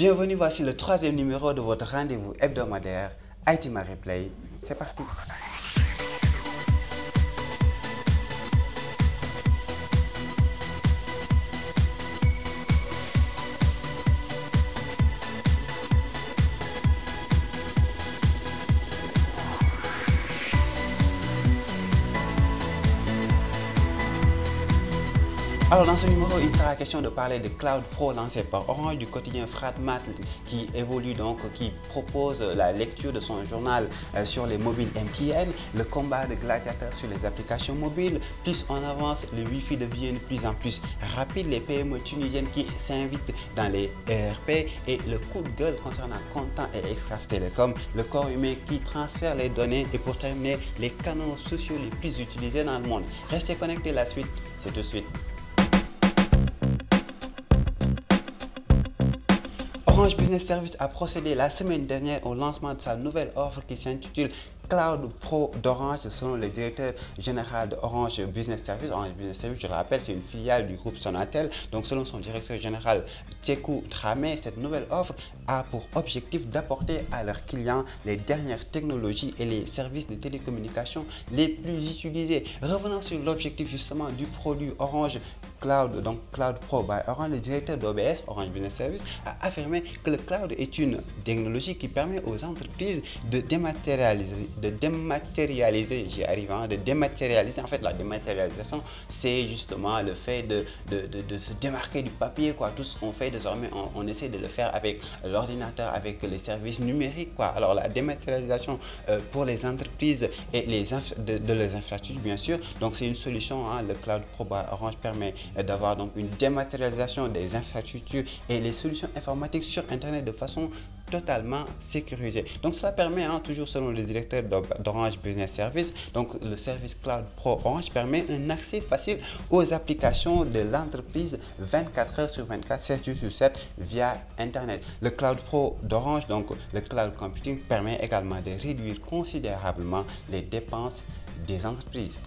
Bienvenue, voici le troisième numéro de votre rendez-vous hebdomadaire IT Replay. C'est parti. Alors dans ce numéro, il sera question de parler de Cloud Pro lancé par Orange, du quotidien Fratmat qui évolue donc, qui propose la lecture de son journal sur les mobiles MTN, le combat de gladiateurs sur les applications mobiles, plus on avance, le Wi-Fi devient de plus en plus rapide, les PME tunisiennes qui s'invitent dans les ERP et le coup de gueule concernant Content et Excaf Telecom, le corps humain qui transfère les données et pour terminer, les canaux sociaux les plus utilisés dans le monde. Restez connectés, la suite, c'est tout de suite. Orange Business Services a procédé la semaine dernière au lancement de sa nouvelle offre qui s'intitule Cloud Pro d'Orange selon le directeur général de Orange Business Services. Orange Business Services, je le rappelle, c'est une filiale du groupe Sonatel. Donc selon son directeur général Tiekou Tramé, cette nouvelle offre a pour objectif d'apporter à leurs clients les dernières technologies et les services de télécommunication les plus utilisés. Revenant sur l'objectif justement du produit Orange Cloud, donc Cloud Pro by Orange, le directeur d'OBS, Orange Business Services, a affirmé que le cloud est une technologie qui permet aux entreprises de dématérialiser, j'y arrive, de dématérialiser. En fait, la dématérialisation, c'est justement le fait de se démarquer du papier, quoi. Tout ce qu'on fait désormais, on essaie de le faire avec l'ordinateur, avec les services numériques, quoi. Alors, la dématérialisation pour les entreprises et de les infrastructures, bien sûr. Donc, c'est une solution, le Cloud Pro by Orange permet d'avoir donc une dématérialisation des infrastructures et les solutions informatiques sur Internet de façon totalement sécurisée. Donc cela permet, toujours selon le directeur d'Orange Business Services, donc le service Cloud Pro Orange permet un accès facile aux applications de l'entreprise 24 heures sur 24, 7 jours sur 7 via Internet. Le Cloud Pro d'Orange, donc le Cloud Computing, permet également de réduire considérablement les dépenses des entreprises.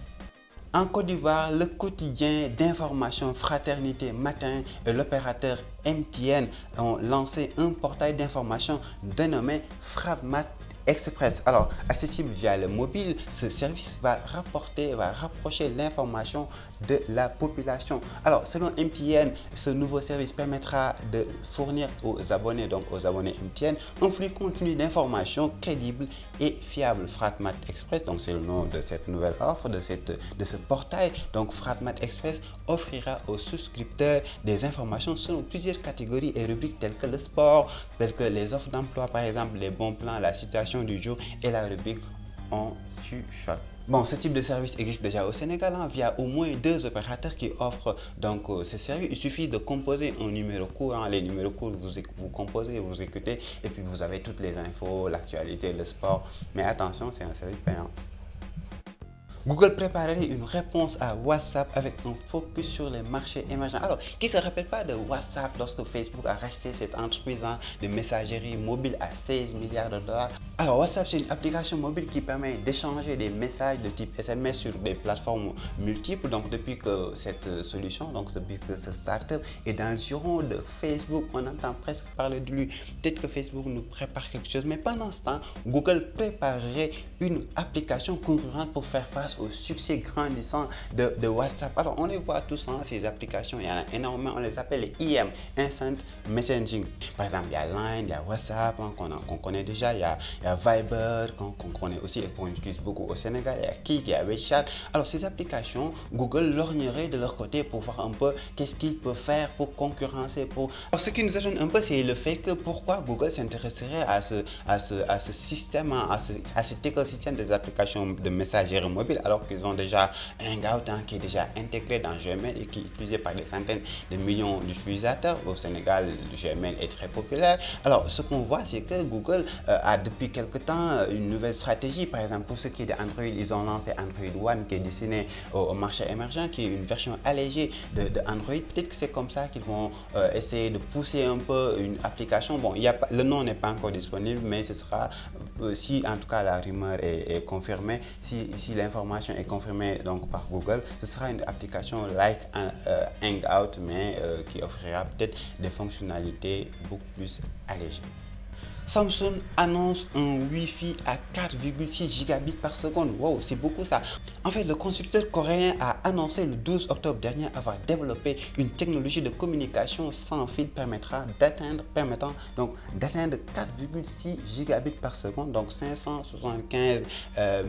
En Côte d'Ivoire, le quotidien d'information Fraternité Matin et l'opérateur MTN ont lancé un portail d'information dénommé Fratmat Express. Alors, accessible via le mobile, ce service va rapprocher l'information de la population. Alors, selon MTN, ce nouveau service permettra de fournir aux abonnés, donc aux abonnés MTN, un flux continu d'informations crédibles et fiables. Fratmat Express, donc c'est le nom de cette nouvelle offre, de ce portail. Donc, Fratmat Express offrira aux souscripteurs des informations selon plusieurs catégories et rubriques telles que le sport, telles que les offres d'emploi, par exemple, les bons plans, la situation du jour et la rubrique on chuchote. Bon, ce type de service existe déjà au Sénégal via au moins 2 opérateurs qui offrent donc ce service. Il suffit de composer un numéro court. Les numéros courts, vous composez, vous écoutez et puis vous avez toutes les infos, l'actualité, le sport. Mais attention, c'est un service payant. Google préparerait une réponse à WhatsApp avec un focus sur les marchés émergents. Alors, qui ne se rappelle pas de WhatsApp lorsque Facebook a racheté cette entreprise de messagerie mobile à 16 milliards de dollars? Alors, WhatsApp, c'est une application mobile qui permet d'échanger des messages de type SMS sur des plateformes multiples. Donc, depuis que cette solution, depuis que ce startup est dans le giron de Facebook, on entend presque parler de lui. Peut-être que Facebook nous prépare quelque chose, mais pendant ce temps, Google préparerait une application concurrente pour faire face au succès grandissant de WhatsApp. Alors, on les voit tous, ces applications, il y en a énormément, on les appelle les IM, Instant Messaging. Par exemple, il y a Line, il y a WhatsApp qu'on connaît déjà, il y a Viber qu'on connaît aussi et qu'on utilise beaucoup au Sénégal, il y a Kik, il y a WeChat. Alors, ces applications, Google lorgnerait de leur côté pour voir un peu qu'est-ce qu'ils peuvent faire pour concurrencer. Alors, ce qui nous étonne un peu, c'est le fait que pourquoi Google s'intéresserait à ce système, à cet écosystème des applications de messagerie mobile, alors qu'ils ont déjà Hangout qui est déjà intégré dans Gmail et qui est utilisé par des centaines de millions d'utilisateurs. Au Sénégal, Gmail est très populaire. Alors, ce qu'on voit, c'est que Google a depuis quelque temps une nouvelle stratégie. Par exemple, pour ce qui est d'Android, ils ont lancé Android One qui est destiné au marché émergent, qui est une version allégée de Android. Peut-être que c'est comme ça qu'ils vont essayer de pousser un peu une application. Bon, le nom n'est pas encore disponible, mais ce sera, si en tout cas la rumeur est confirmée, si l'information est confirmée donc par Google, ce sera une application like Hangout, mais qui offrira peut-être des fonctionnalités beaucoup plus allégées. Samsung annonce un Wi-Fi à 4,6 gigabits par seconde. Wow, c'est beaucoup ça. En fait, le constructeur coréen a annoncé le 12 octobre dernier avoir développé une technologie de communication sans fil permettant d'atteindre 4,6 gigabits par seconde, donc 575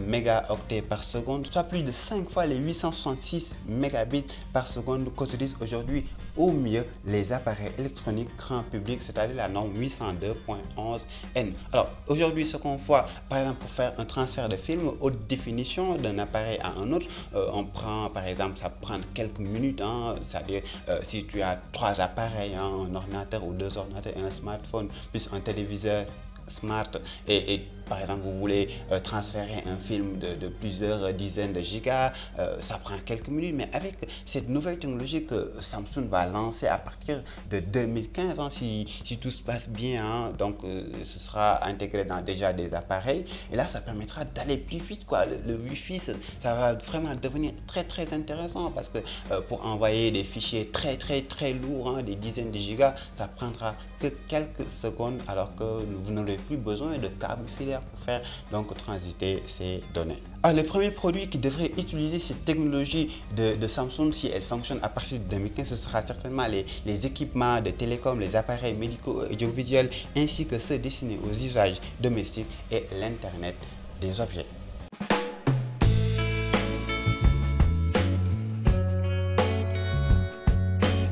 mégaoctets par seconde, soit plus de 5 fois les 866 mégabits par seconde qu'utilisent aujourd'hui au mieux les appareils électroniques grand public, c'est-à-dire la norme 802.11n. Alors aujourd'hui, ce qu'on voit par exemple pour faire un transfert de film haute définition d'un appareil à un autre, on prend par exemple, ça prend quelques minutes, c'est-à-dire si tu as 3 appareils, un ordinateur ou 2 ordinateurs et un smartphone plus un téléviseur smart et par exemple vous voulez transférer un film de plusieurs dizaines de gigas, ça prend quelques minutes. Mais avec cette nouvelle technologie que Samsung va lancer à partir de 2015, si tout se passe bien, donc ce sera intégré dans déjà des appareils et là ça permettra d'aller plus vite quoi. Le Wi-Fi ça va vraiment devenir très intéressant parce que pour envoyer des fichiers très lourds, des dizaines de gigas, ça prendra que quelques secondes alors que vous n'aurez plus besoin de câbles filaires pour faire donc transiter ces données. Alors, le premier produit qui devrait utiliser cette technologie de Samsung, si elle fonctionne à partir de 2015, ce sera certainement les équipements de télécom, les appareils médicaux audiovisuels ainsi que ceux destinés aux usages domestiques et l'Internet des objets.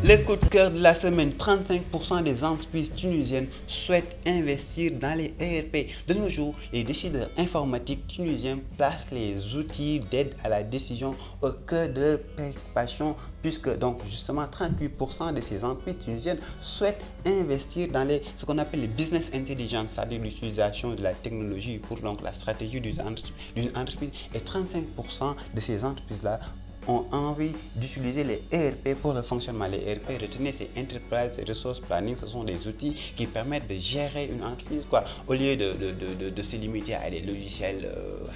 Le coup de cœur de la semaine, 35% des entreprises tunisiennes souhaitent investir dans les ERP. De nos jours, les décideurs informatiques tunisiens placent les outils d'aide à la décision au cœur de leurs préoccupations puisque donc justement 38% de ces entreprises tunisiennes souhaitent investir dans ce qu'on appelle les business intelligence, c'est-à-dire l'utilisation de la technologie pour donc la stratégie d'une entreprise, et 35% de ces entreprises-là ont envie d'utiliser les ERP pour le fonctionnement. Les ERP, retenez, c'est Enterprise Resource Planning, ce sont des outils qui permettent de gérer une entreprise quoi. Au lieu de se limiter à des logiciels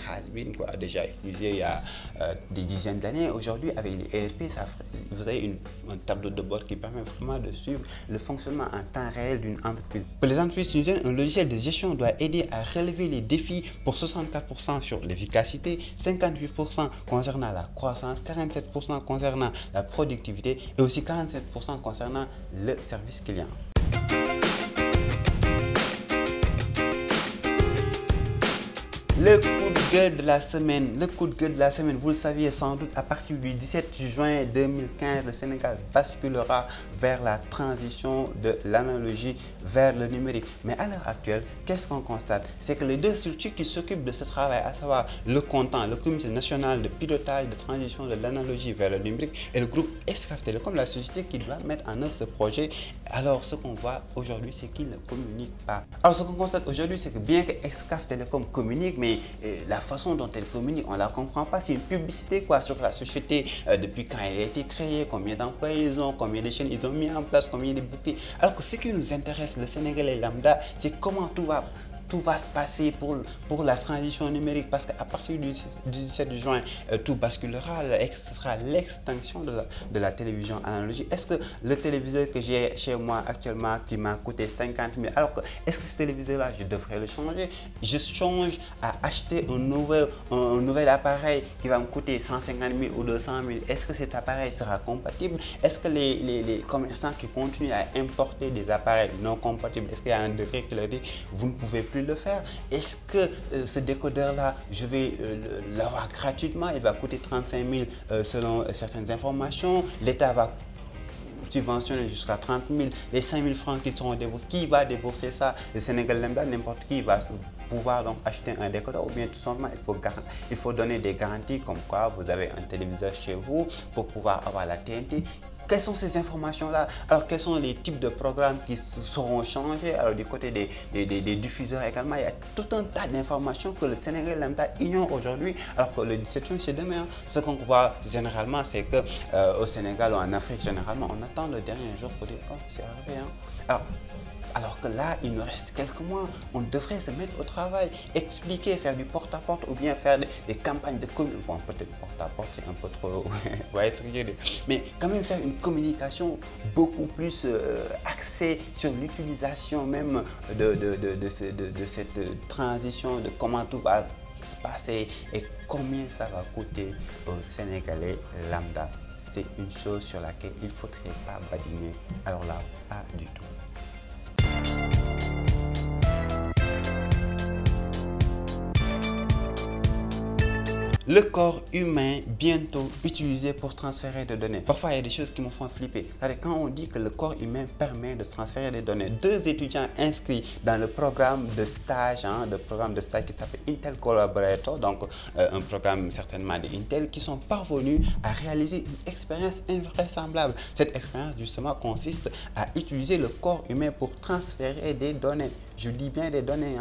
has-been déjà utilisés il y a des dizaines d'années. Aujourd'hui, avec les ERP, vous avez un tableau de bord qui permet vraiment de suivre le fonctionnement en temps réel d'une entreprise. Pour les entreprises tunisiennes, un logiciel de gestion doit aider à relever les défis pour 64% sur l'efficacité, 58% concernant la croissance, 47% concernant la productivité et aussi 47% concernant le service client. Le coup de gueule de la semaine, vous le saviez sans doute, à partir du 17 juin 2015, le Sénégal basculera vers la transition de l'analogie vers le numérique. Mais à l'heure actuelle, qu'est-ce qu'on constate? C'est que les deux structures qui s'occupent de ce travail, à savoir le CONTAN, le Comité national de pilotage de transition de l'analogie vers le numérique, et le groupe Excaf Télécom, la société qui doit mettre en œuvre ce projet, alors ce qu'on voit aujourd'hui, c'est qu'ils ne communiquent pas. Alors ce qu'on constate aujourd'hui, c'est que bien que Excaf Télécom communique, mais la façon dont elle communique, on ne la comprend pas. C'est une publicité quoi, sur la société depuis quand elle a été créée, combien d'employés ils ont, combien de chaînes ils ont mis en place, combien de bouquets. Alors que ce qui nous intéresse, le Sénégalais lambda, c'est comment tout va se passer pour la transition numérique, parce qu'à partir du 17 juin, tout basculera, ce sera l'extinction de la télévision analogique. Est-ce que le téléviseur que j'ai chez moi actuellement, qui m'a coûté 50 000, alors que est-ce que ce téléviseur-là, je devrais le changer? Je songe à acheter un nouvel appareil qui va me coûter 150 000 ou 200 000. Est-ce que cet appareil sera compatible? Est-ce que les commerçants qui continuent à importer des appareils non compatibles, est-ce qu'il y a un décret qui leur dit vous ne pouvez plus le faire? Est-ce que ce décodeur là je vais l'avoir gratuitement? Il va coûter 35 000 selon certaines informations. L'État va subventionner jusqu'à 30 000. Les 5 000 francs qui seront déboursés, qui va débourser ça? Le Sénégal lambda, n'importe qui va pouvoir donc acheter un décodeur, ou bien tout simplement il faut donner des garanties comme quoi vous avez un téléviseur chez vous pour pouvoir avoir la TNT. quelles sont ces informations-là? Alors, quels sont les types de programmes qui seront changés? Alors, du côté des diffuseurs également, il y a tout un tas d'informations que le Sénégalais lambda ignore aujourd'hui, alors que le 17 juin, c'est demain. Ce qu'on voit généralement, c'est que au Sénégal ou en Afrique, généralement, on attend le dernier jour pour dire, oh, c'est arrivé. Alors que là, il nous reste quelques mois, on devrait se mettre au travail, expliquer, faire du porte-à-porte ou bien faire des campagnes de communication. Bon, peut-être porte-à-porte, c'est un peu trop, vous voyez ce que je veux dire. Mais quand même faire une communication beaucoup plus axée sur l'utilisation même de cette transition, de comment tout va se passer et combien ça va coûter aux Sénégalais lambda. C'est une chose sur laquelle il ne faudrait pas badiner. Alors là, pas du tout. Le corps humain bientôt utilisé pour transférer des données. Parfois, il y a des choses qui me font flipper. C'est-à-dire quand on dit que le corps humain permet de transférer des données, 2 étudiants inscrits dans le programme de stage, qui s'appelle Intel Collaborator, donc un programme certainement de Intel, qui sont parvenus à réaliser une expérience invraisemblable. Cette expérience justement consiste à utiliser le corps humain pour transférer des données. Je dis bien des données,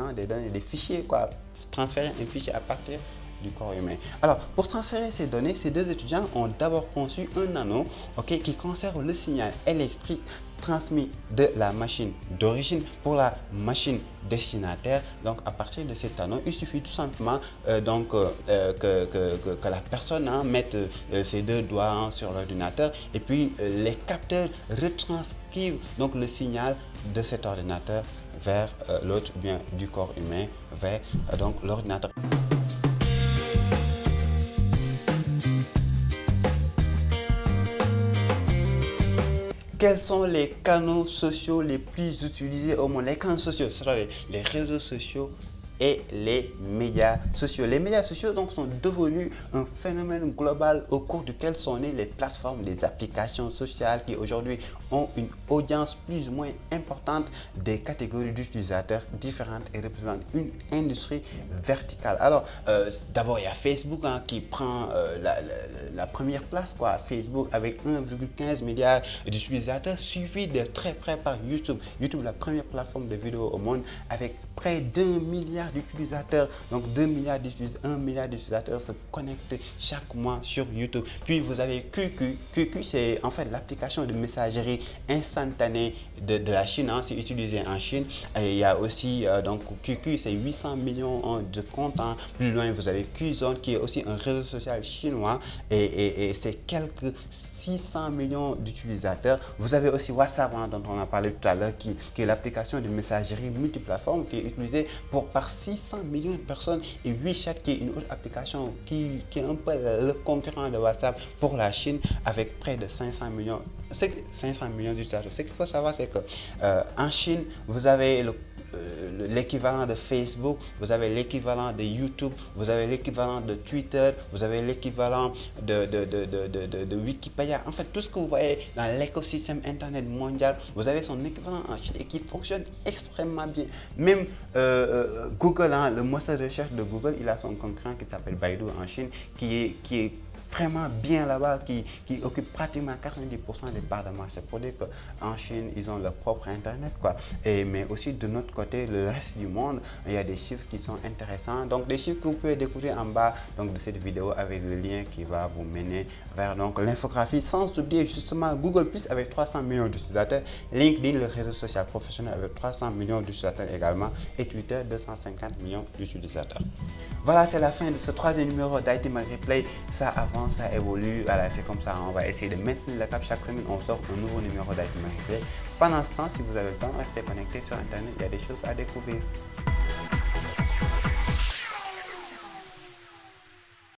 des fichiers, quoi. Transférer un fichier à partir du corps humain. Alors, pour transférer ces données, ces 2 étudiants ont d'abord conçu un anneau qui conserve le signal électrique transmis de la machine d'origine pour la machine destinataire. Donc, à partir de cet anneau, il suffit tout simplement que la personne mette ses 2 doigts sur l'ordinateur et puis les capteurs retranscrivent donc le signal de cet ordinateur vers l'autre, bien du corps humain vers donc l'ordinateur. Quels sont les canaux sociaux les plus utilisés au monde? Les canaux sociaux, ce sont les réseaux sociaux et les médias sociaux. Les médias sociaux donc sont devenus un phénomène global au cours duquel sont nées les plateformes, les applications sociales qui aujourd'hui ont une audience plus ou moins importante des catégories d'utilisateurs différentes et représentent une industrie verticale. Alors d'abord il y a Facebook qui prend la première place, quoi. Facebook avec 1,15 milliard d'utilisateurs, suivi de très près par YouTube. YouTube, la première plateforme de vidéo au monde avec près d'1 milliard d'utilisateurs. Donc 1 milliard d'utilisateurs se connectent chaque mois sur YouTube. Puis vous avez QQ. QQ, c'est en fait l'application de messagerie instantanée de la Chine. C'est utilisé en Chine. Et il y a aussi donc QQ, c'est 800 millions de comptes. Plus loin, vous avez Qzone qui est aussi un réseau social chinois et c'est quelques 600 millions d'utilisateurs. Vous avez aussi WhatsApp dont on a parlé tout à l'heure qui est l'application de messagerie multiplateforme qui est utilisée par 600 millions de personnes, et WeChat qui est une autre application qui est un peu le concurrent de WhatsApp pour la Chine avec près de 500 millions d'utilisateurs. Ce qu'il faut savoir, c'est que en Chine, vous avez l'équivalent de Facebook, vous avez l'équivalent de YouTube, vous avez l'équivalent de Twitter, vous avez l'équivalent de Wikipédia. En fait, tout ce que vous voyez dans l'écosystème Internet mondial, vous avez son équivalent en Chine et qui fonctionne extrêmement bien. Même Google, le moteur de recherche de Google, il a son concurrent qui s'appelle Baidu en Chine, qui est vraiment bien là-bas, qui occupe pratiquement 90% des parts de marché. Pour dire qu'en Chine, ils ont leur propre Internet, quoi. Mais aussi de notre côté, le reste du monde, il y a des chiffres qui sont intéressants. Donc des chiffres que vous pouvez découvrir en bas donc, de cette vidéo avec le lien qui va vous mener vers l'infographie. Sans oublier justement Google Plus avec 300 millions d'utilisateurs, LinkedIn, le réseau social professionnel avec 300 millions d'utilisateurs également, et Twitter, 250 millions d'utilisateurs. Voilà, c'est la fin de ce 3e numéro d'IT Mag Replay. Ça avance, ça évolue, voilà, c'est comme ça, on va essayer de maintenir le cap. Chaque semaine, on sort un nouveau numéro d'IT Mag Replay. Pendant ce temps, si vous avez le temps, restez connectés sur Internet, il y a des choses à découvrir.